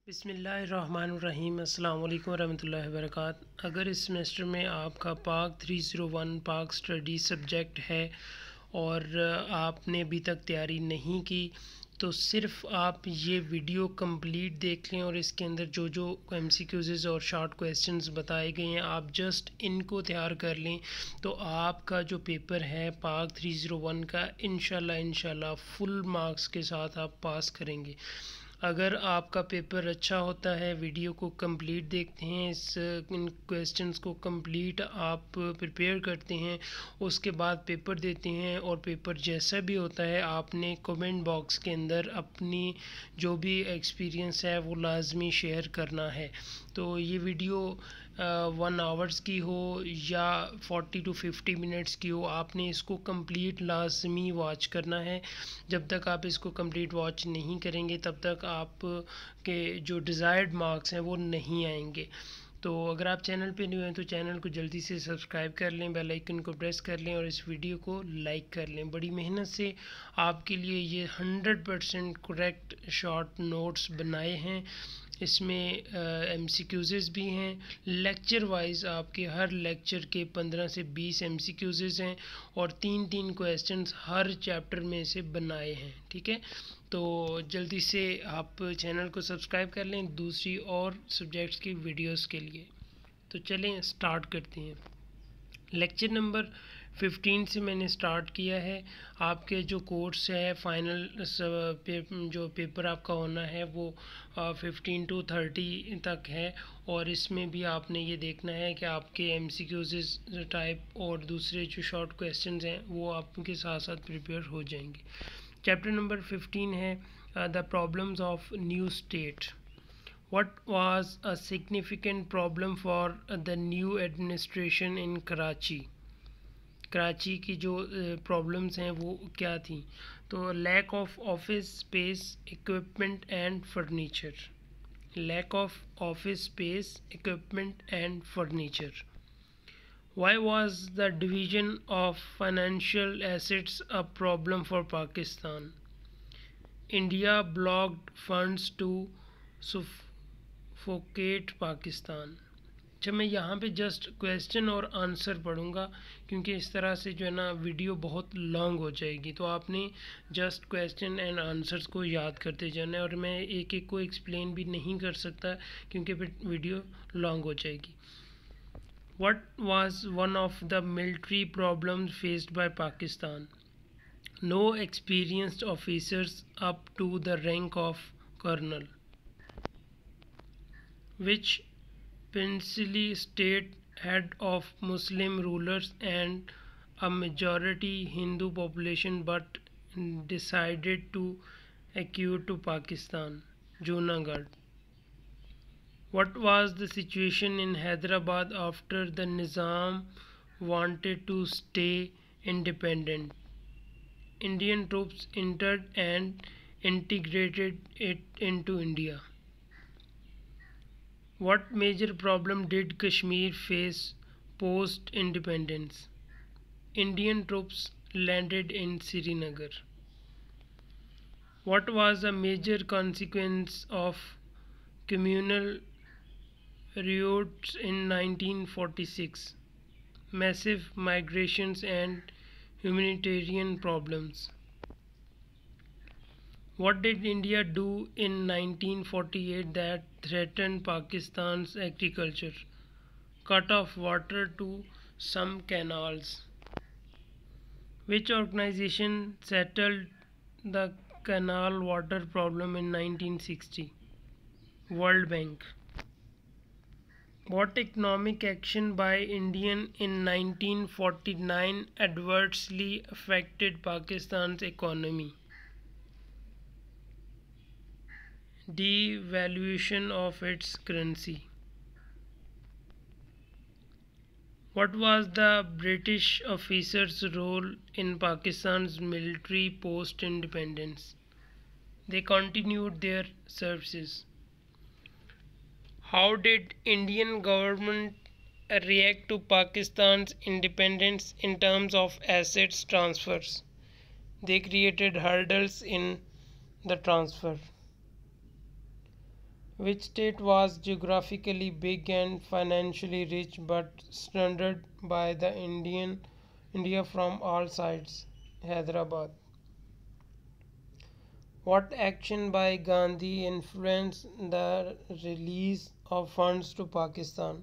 बिस्मिल्लाहिर्रहमानिर्रहीम अस्सलाम वालेकुम रहमतुल्लाहि व बरकातहू। अगर इस सेमेस्टर में आपका पाक 301 पाक स्टडी सब्जेक्ट है और आपने अभी तक तैयारी नहीं की तो सिर्फ आप ये वीडियो कंप्लीट देख लें और इसके अंदर जो जो MCQs और शॉर्ट क्वेश्चंस बताए गए हैं आप जस्ट इनको तैयार कर लें तो आपका जो पेपर है पाक 301 का इंशाल्लाह फुल मार्क्स के साथ आप पास करेंगे। अगर आपका पेपर अच्छा होता है, वीडियो को कंप्लीट देखते हैं, इन क्वेश्चंस को कंप्लीट आप प्रिपेयर करते हैं, उसके बाद पेपर देते हैं और पेपर जैसा भी होता है आपने कमेंट बॉक्स के अंदर अपनी जो भी एक्सपीरियंस है वो लाजमी शेयर करना है। तो ये वीडियो 1 आवर्स की हो या 40 to 50 मिनट्स की हो, आपने इसको कंप्लीट लाजमी वॉच करना है। जब तक आप इसको कंप्लीट वॉच नहीं करेंगे तब तक आप के जो डिज़ायर्ड मार्क्स हैं वो नहीं आएंगे। तो अगर आप चैनल पे न्यू हैं तो चैनल को जल्दी से सब्सक्राइब कर लें, बेल आइकन को प्रेस कर लें और इस वीडियो को लाइक कर लें। बड़ी मेहनत से आपके लिए ये 100% करेक्ट शॉर्ट नोट्स बनाए हैं। इसमें MCQs भी हैं, लेक्चर वाइज आपके हर लेक्चर के 15 से 20 MCQs हैं और 3-3 क्वेश्चंस हर चैप्टर में से बनाए हैं। ठीक है, तो जल्दी से आप चैनल को सब्सक्राइब कर लें दूसरी और सब्जेक्ट्स की वीडियोस के लिए। तो चलें स्टार्ट करते हैं। लेक्चर नंबर 15 से मैंने स्टार्ट किया है। आपके जो कोर्स है फाइनल जो पेपर आपका होना है वो 15 to 30 तक है और इसमें भी आपने ये देखना है कि आपके MCQs टाइप और दूसरे जो शॉर्ट क्वेश्चंस हैं वो आपके साथ साथ प्रिपेयर हो जाएंगे। चैप्टर नंबर 15 है the problems of new state. What was a significant problem for the new administration in Karachi? Karachi की जो प्रॉब्लम्स हैं वो क्या थी? तो lack of office space, equipment and furniture. Lack of office space, equipment and furniture. Why was the division of financial assets a problem for Pakistan? India blocked funds to suffocate Pakistan। अच्छा, मैं यहाँ पे just question और answer पढ़ूँगा क्योंकि इस तरह से जो है ना वीडियो बहुत लॉन्ग हो जाएगी। तो आपने जस्ट क्वेश्चन एंड आंसर्स को याद करते जाना है और मैं एक एक को एक्सप्लेन भी नहीं कर सकता क्योंकि फिर वीडियो लॉन्ग हो जाएगी। What was one of the military problems faced by Pakistan? No experienced officers up to the rank of colonel. Which princely state had of Muslim rulers and a majority Hindu population but decided to acquiesce to Pakistan? Junagadh. What was the situation in Hyderabad after the Nizam wanted to stay independent? Indian troops entered and integrated it into India. What major problem did Kashmir face post-independence? Indian troops landed in Srinagar. What was a major consequence of communal riots in 1946? Massive migrations and humanitarian problems. What did India do in 1948 that threatened Pakistan's agriculture? Cut off water to some canals. Which organization settled the canal water problem in 1960? World Bank. What economic action by India in 1949 adversely affected Pakistan's economy? Devaluation of its currency. What was the British officers' role in Pakistan's military post-independence? They continued their services. How did Indian government react to Pakistan's independence in terms of assets transfers? They created hurdles in the transfer. Which state was geographically big and financially rich but surrounded by the India from all sides? Hyderabad. What action by Gandhi influenced the release of funds to Pakistan?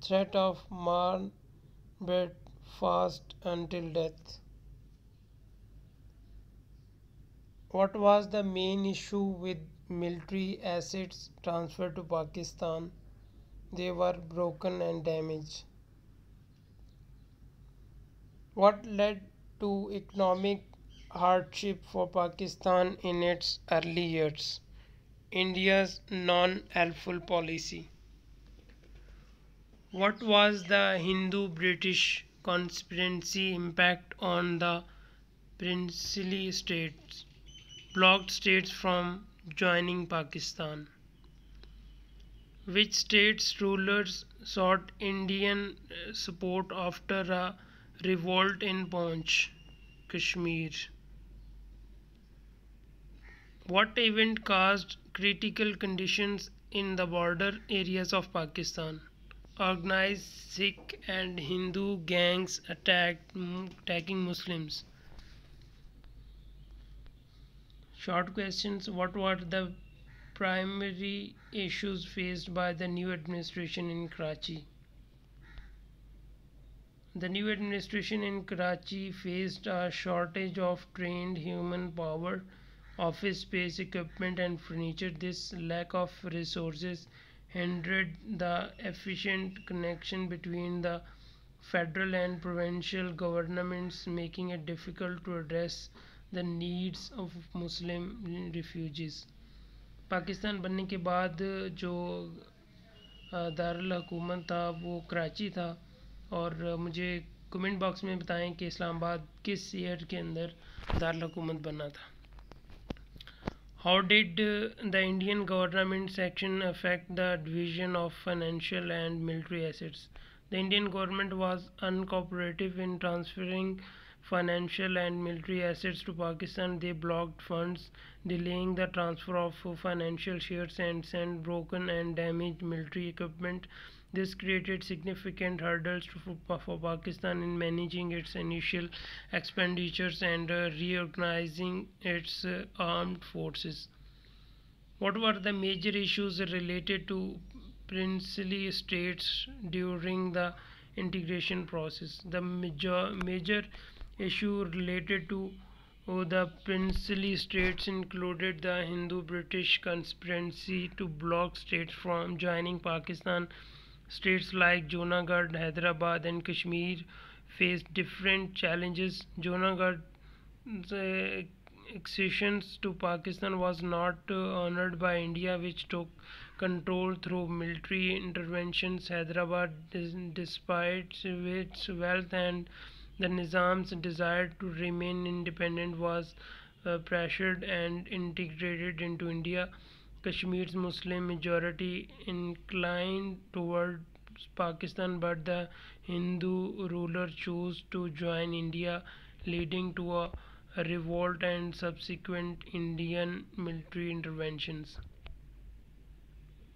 Threat of Marlborough fast until death. What was the main issue with military assets transferred to Pakistan? They were broken and damaged. What led to economic hardship for Pakistan in its early years? India's non-helpful policy. What was the Hindu-British conspiracy impact on the princely states, blocked states from joining Pakistan? Which states' rulers sought Indian support after a revolt in Poonch, Kashmir? What event caused critical conditions in the border areas of Pakistan? Organized Sikh and Hindu gangs attacking Muslims. Short questions. What were the primary issues faced by the new administration in Karachi? The new administration in Karachi faced a shortage of trained human power, office space, equipment, and furniture. This lack of resources hindered the efficient connection between the federal and provincial governments, making it difficult to address the needs of Muslim refugees. Pakistan बनने के बाद जो दारुल हुकूमत था वो कराची था और मुझे कमेंट बॉक्स में बताएं कि इस्लामाबाद किस ईयर के अंदर दारुल हुकूमत बना था. How did the Indian government's action affect the division of financial and military assets? The Indian government was uncooperative in transferring financial and military assets to Pakistan. They blocked funds, delaying the transfer of financial shares, and sent broken and damaged military equipment. This created significant hurdles for Pakistan in managing its initial expenditures and reorganizing its armed forces. What were the major issues related to princely states during the integration process? The major issue related to the princely states included the Hindu-British conspiracy to block states from joining Pakistan. States like Junagadh, Hyderabad, and Kashmir faced different challenges. Junagadh's accession to Pakistan was not honored by India, which took control through military interventions. Hyderabad, despite its wealth and the Nizam's desire to remain independent, was pressured and integrated into India. Kashmir's Muslim majority inclined towards Pakistan, but the Hindu ruler chose to join India, leading to a revolt and subsequent Indian military interventions.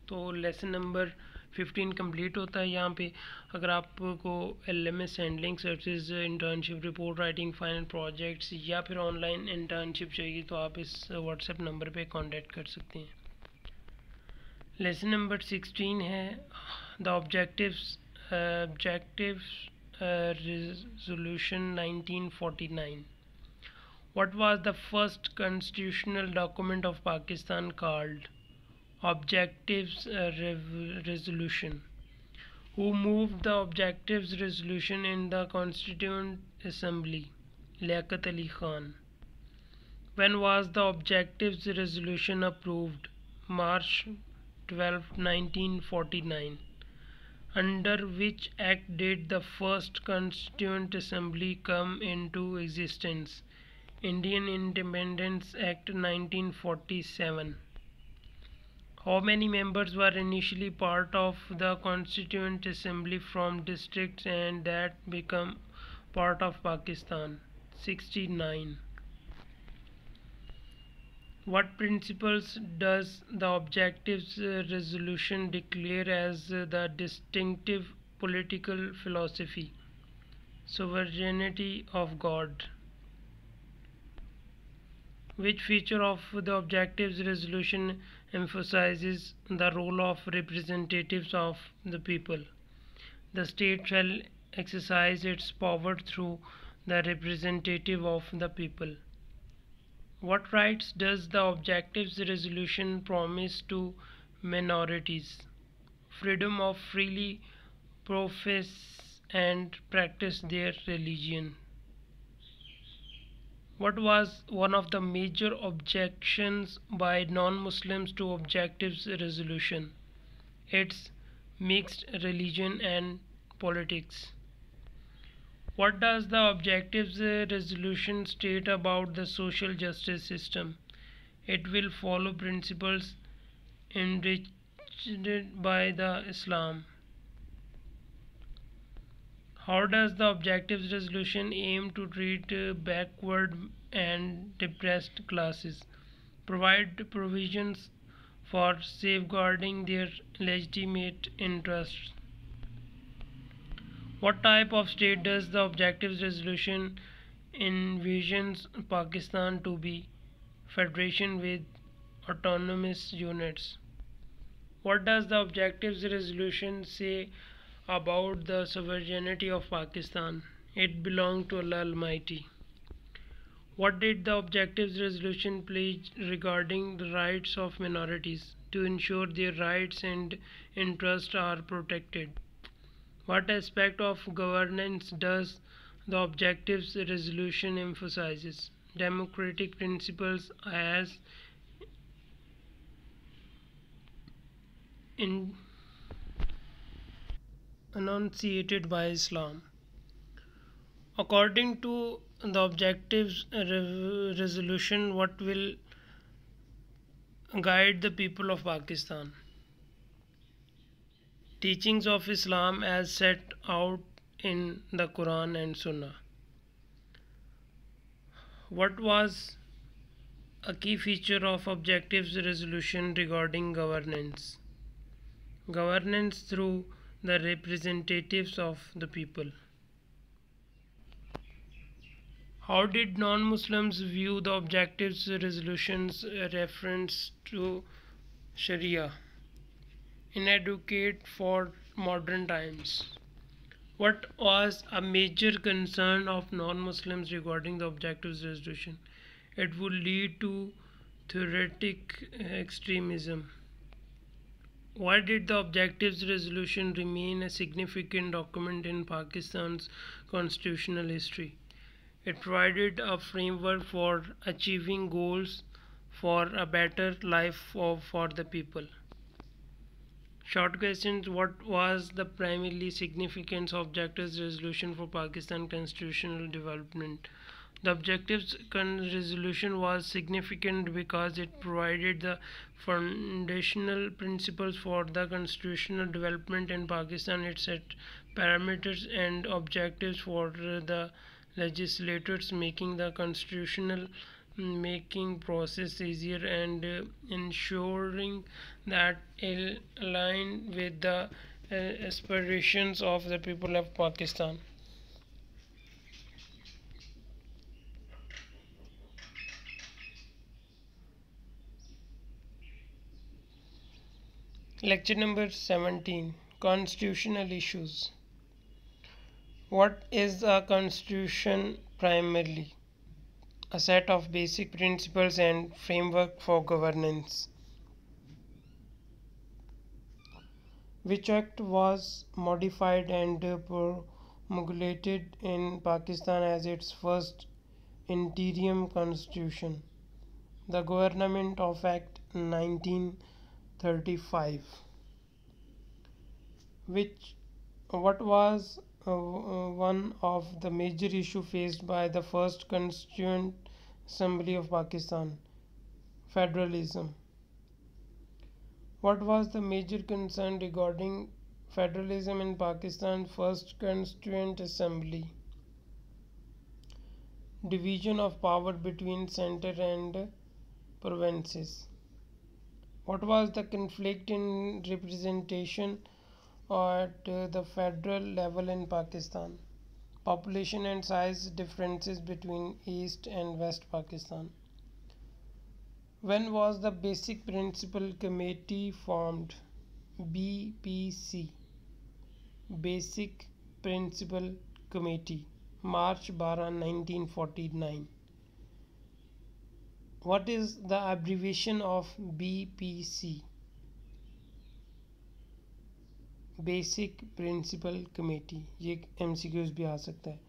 तो lesson number 15 complete होता है यहाँ पे. अगर आपको LMS handling services, internship report writing, final projects या फिर online internship चाहिए तो आप इस व्हाट्सएप नंबर पे कांटेक्ट कर सकते हैं. लेसन नंबर 16 है the objectives resolution 1949. What was the first constitutional document of Pakistan called? Objectives Resolution. Who moved the Objectives Resolution in the Constituent Assembly? Liaquat Ali Khan. When was the Objectives Resolution approved? March 12, 1949. Under which act did the first Constituent Assembly come into existence? Indian Independence Act 1947. How many members were initially part of the Constituent Assembly from districts and that become part of Pakistan? 69. What principles does the objectives resolution declare as the distinctive political philosophy? Sovereignty of God. Which feature of the objectives resolution emphasizes the role of representatives of the people? The state shall exercise its power through the representative of the people. What rights does the objectives resolution promise to minorities? Freedom of freely profess and practice their religion. What was one of the major objections by non-Muslims to objectives resolution? Its mixed religion and politics. What does the objectives resolution state about the social justice system? It will follow principles enriched by the Islam. How does the objectives resolution aim to treat backward and depressed classes? Provide provisions for safeguarding their legitimate interests. What type of state does the objectives resolution envisions Pakistan to be? Federation with autonomous units. What does the objectives resolution say about the sovereignty of Pakistan? It belonged to Allah Almighty. What did the objectives resolution pledge regarding the rights of minorities to ensure their rights and interests are protected? What aspect of governance does the objectives resolution emphasizes? Democratic principles as enunciated by Islam. According to the objectives resolution, what will guide the people of Pakistan? Teachings of Islam as set out in the Quran and Sunnah. What was a key feature of objectives resolution regarding governance? Governance through the representatives of the people. How did non-Muslims view the objectives resolution's reference to Sharia? Inadequate for modern times. What was a major concern of non-Muslims regarding the objectives resolution? It would lead to theoretic extremism. Why did the objectives resolution remain a significant document in Pakistan's constitutional history? It provided a framework for achieving goals for a better life for the people. Short questions. What was the primarily significance of objectives resolution for Pakistan constitutional development? The objectives resolution was significant because it provided the foundational principles for the constitutional development in Pakistan. It set parameters and objectives for the legislators, making the constitutional making process easier and ensuring that it aligned with the aspirations of the people of Pakistan. Lecture number 17, Constitutional Issues. What is a constitution? Primarily a set of basic principles and framework for governance. Which act was modified and promulgated in Pakistan as its first interim constitution? The Government of Act 1935. What was one of the major issues faced by the first Constituent Assembly of Pakistan? Federalism. What was the major concern regarding federalism in Pakistan's first Constituent Assembly? Division of power between center and provinces. What was the conflict in representation at the federal level in Pakistan? Population and size differences between East and West Pakistan. When was the Basic Principle Committee formed? BPC, Basic Principle Committee, March 12, 1949. What is the abbreviation of BPC? Basic Principle Committee. ये MCQs भी आ सकता है.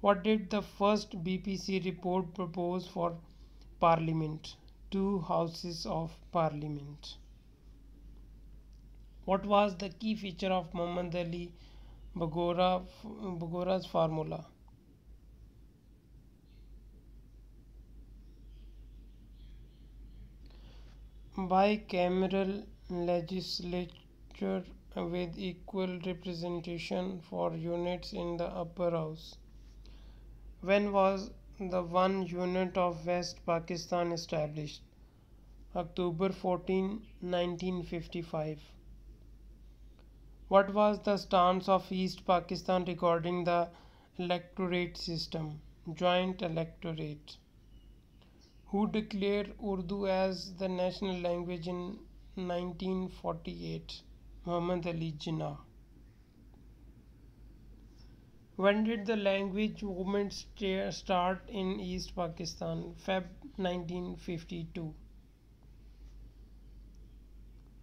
What did the first BPC report propose for Parliament? 2 houses of Parliament. What was the key feature of Muhammad Ali Bagora's formula? Bicameral legislature with equal representation for units in the upper house. When was the 1 unit of West Pakistan established? October 14, 1955. What was the stance of East Pakistan regarding the electorate system? Joint electorate. Who declared Urdu as the national language in 1948? Muhammad Ali Jinnah. When did the language movement start in East Pakistan? Feb 1952.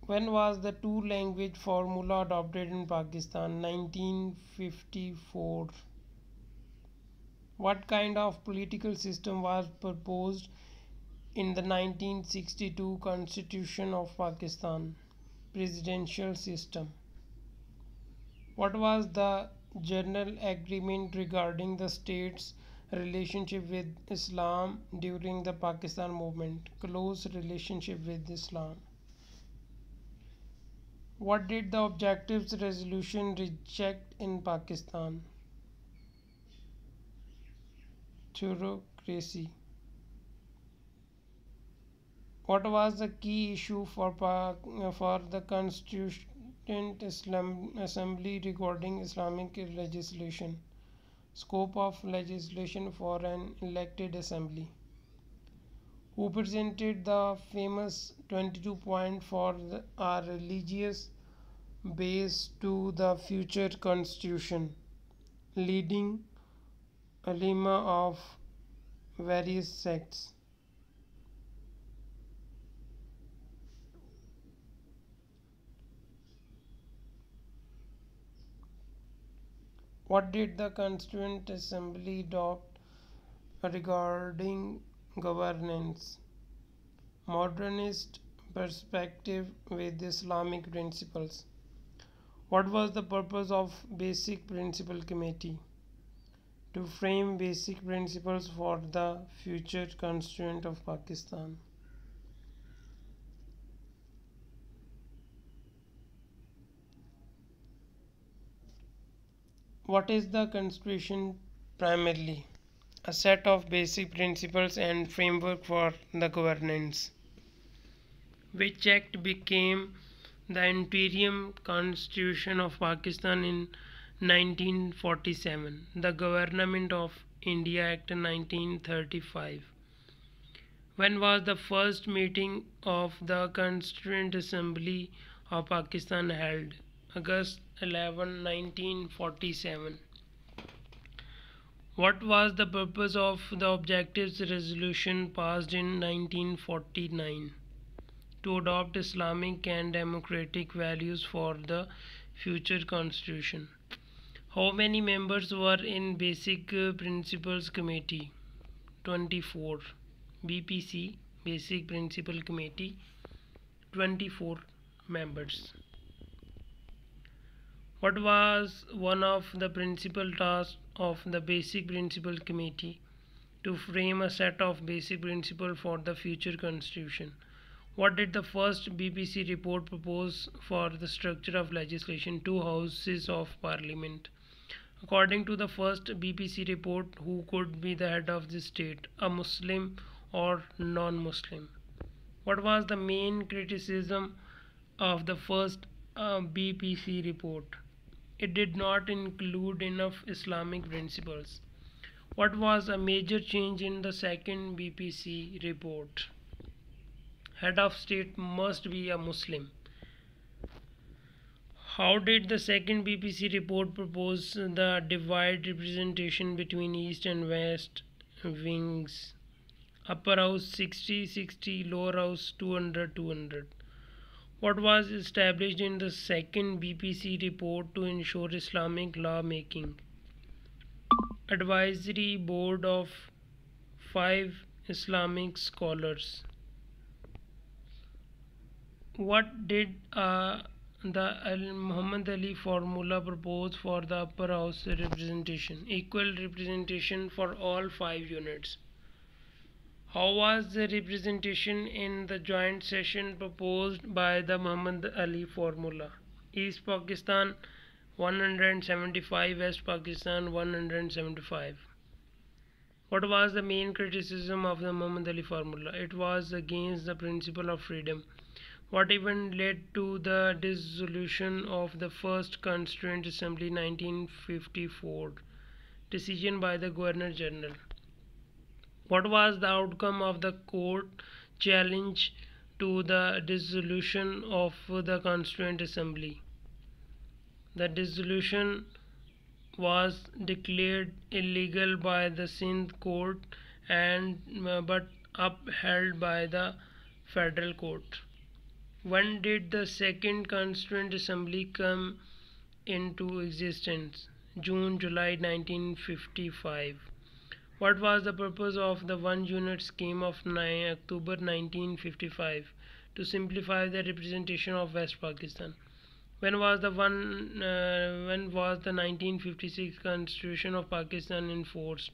When was the two-language formula adopted in Pakistan? 1954. What kind of political system was proposed in the 1962 Constitution of Pakistan? Presidential system. What was the general agreement regarding the state's relationship with Islam during the Pakistan movement? Close relationship with Islam. What did the Objectives Resolution reject in Pakistan? Theocracy. What was the key issue for the Constituent Assembly regarding Islamic legislation? Scope of legislation for an elected assembly. Who presented the famous 22 point for our religious base to the future constitution? Leading ulama of various sects. What did the Constituent Assembly adopt regarding governance? Modernist perspective with Islamic principles. What was the purpose of Basic Principle Committee? To frame basic principles for the future constituent of Pakistan. What is the Constitution primarily? A set of basic principles and framework for the governance. Which act became the interim constitution of Pakistan in 1947? The Government of India Act 1935. When was the first meeting of the Constituent Assembly of Pakistan held? August 11, 1947. What was the purpose of the Objectives Resolution passed in 1949? To adopt Islamic and democratic values for the future constitution. How many members were in Basic Principles Committee? 24. BPC, Basic Principle Committee, 24 members. What was one of the principal tasks of the Basic Principle Committee? To frame a set of basic principles for the future constitution. What did the first BPC report propose for the structure of legislation? 2 houses of parliament. According to the first BPC report, who could be the head of the state? A Muslim or non-Muslim? What was the main criticism of the first BPC report? It did not include enough Islamic principles. What was a major change in the second BPC report? Head of state must be a Muslim. How did the second BPC report propose the divide representation between East and West wings? Upper house 60-60, lower house 200-200. What was established in the second BPC report to ensure Islamic law making? Advisory board of 5 Islamic scholars. What did the Muhammad Ali formula propose for the upper house representation? Equal representation for all 5 units. How was the representation in the joint session proposed by the Muhammad Ali formula? East Pakistan 175, West Pakistan 175. What was the main criticism of the Muhammad Ali formula? It was against the principle of freedom. What event led to the dissolution of the first Constituent Assembly 1954? Decision by the Governor General. What was the outcome of the court challenge to the dissolution of the Constituent Assembly? The dissolution was declared illegal by the Sindh court and but upheld by the federal court. When did the second Constituent Assembly come into existence? June-July 1955. What was the purpose of the one unit scheme of October 1955? To simplify the representation of West Pakistan. When was the 1956 Constitution of Pakistan enforced?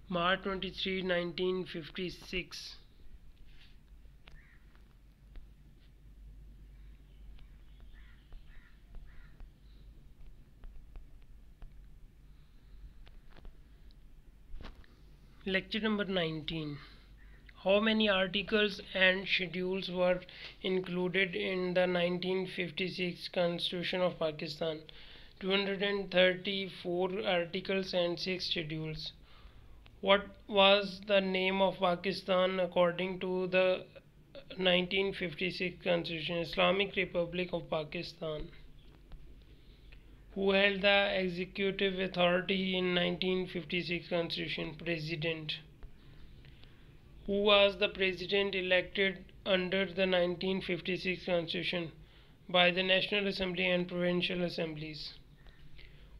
March 23, 1956. Lecture number 19. How many articles and schedules were included in the 1956 Constitution of Pakistan? 234 articles and 6 schedules. What was the name of Pakistan according to the 1956 Constitution? Islamic Republic of Pakistan. Who held the executive authority in 1956 Constitution? President. Who was the president elected under the 1956 Constitution? By the National Assembly and Provincial Assemblies.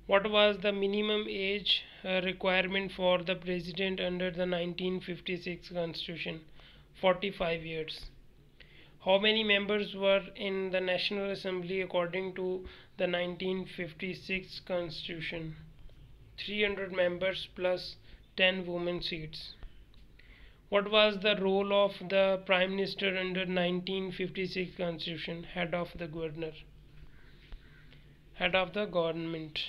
What was the minimum age requirement for the president under the 1956 Constitution? 45 years. How many members were in the National Assembly according to the 1956 Constitution? 300 members plus 10 women seats. What was the role of the Prime Minister under 1956 Constitution? Head of the Governor. Head of the Government.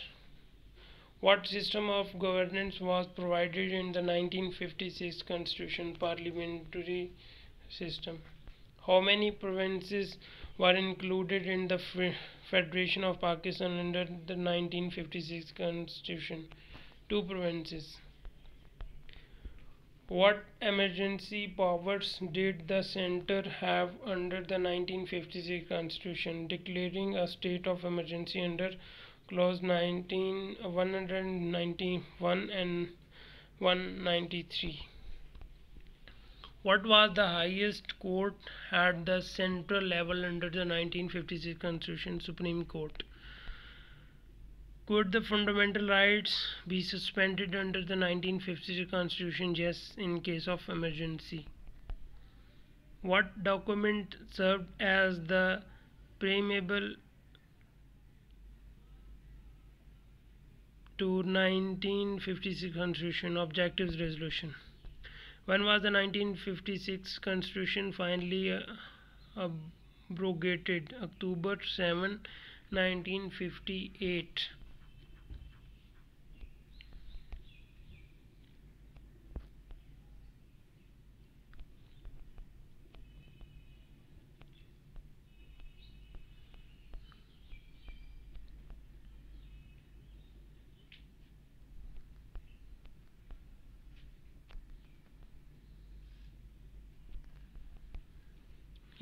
What system of governance was provided in the 1956 Constitution? Parliamentary system. How many provinces were included in the Federation of Pakistan under the 1956 Constitution? 2 provinces. What emergency powers did the centre have under the 1956 Constitution? Declaring a state of emergency under Clause 191 and 193. What was the highest court at the central level under the 1956 Constitution? Supreme Court. Could the fundamental rights be suspended under the 1956 Constitution? Yes, in case of emergency. What document served as the preamble to 1956 Constitution? Objectives Resolution. When was the 1956 Constitution finally abrogated? October 7, 1958.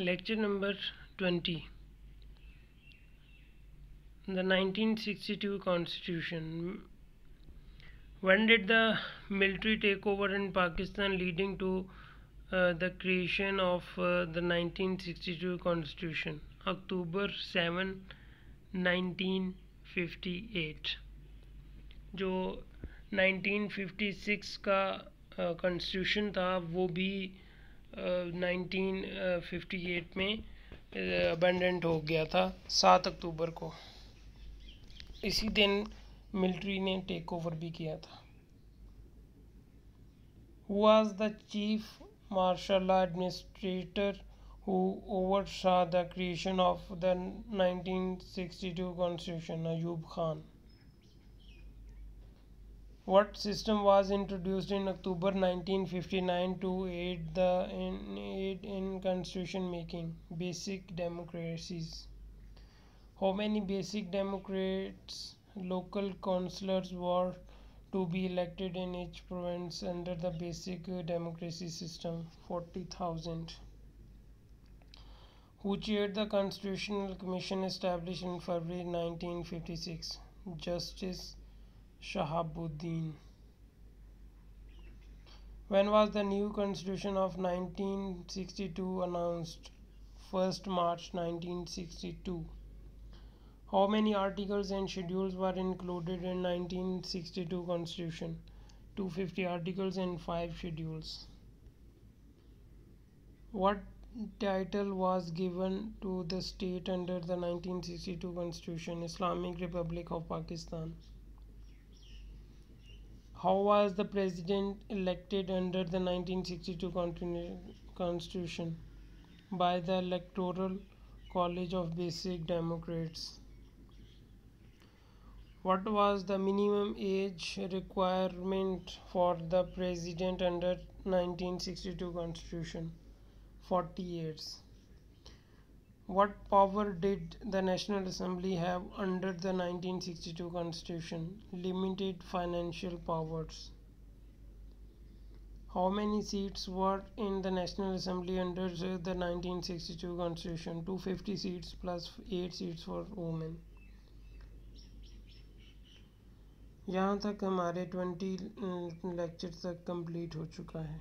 Lecture number 20. The 1962 Constitution. When did the military take over in Pakistan, leading to the creation of the 1962 Constitution? October 7, 1958. जो 1956 का constitution था वो भी 1958 में abundant हो गया था 7 अक्टूबर को. इसी दिन मिलिट्री ने टेक ओवर भी किया था. Who was the chief martial law administrator who oversaw the creation of the 1962 Constitution? Ayub Khan. What system was introduced in October 1959 to aid in constitution making? Basic democracies. How many basic democrats local councillors were to be elected in each province under the basic democracy system? 40,000. Who chaired the Constitutional Commission established in February 1956? Justice Shahabuddin. When was the new Constitution of 1962 announced? 1st March 1962. How many articles and schedules were included in 1962 Constitution? 250 articles and 5 schedules. What title was given to the state under the 1962 Constitution? Islamic Republic of Pakistan. How was the president elected under the 1962 Constitution? By the Electoral College of Basic Democrats. What was the minimum age requirement for the president under 1962 Constitution? 40 years. What power did the National Assembly have under the 1962 Constitution? Limited financial powers. How many seats were in the National Assembly under the 1962 Constitution? 250 seats plus 8 seats for women. यहाँ तक हमारे 20 lecture तक complete हो चुका है.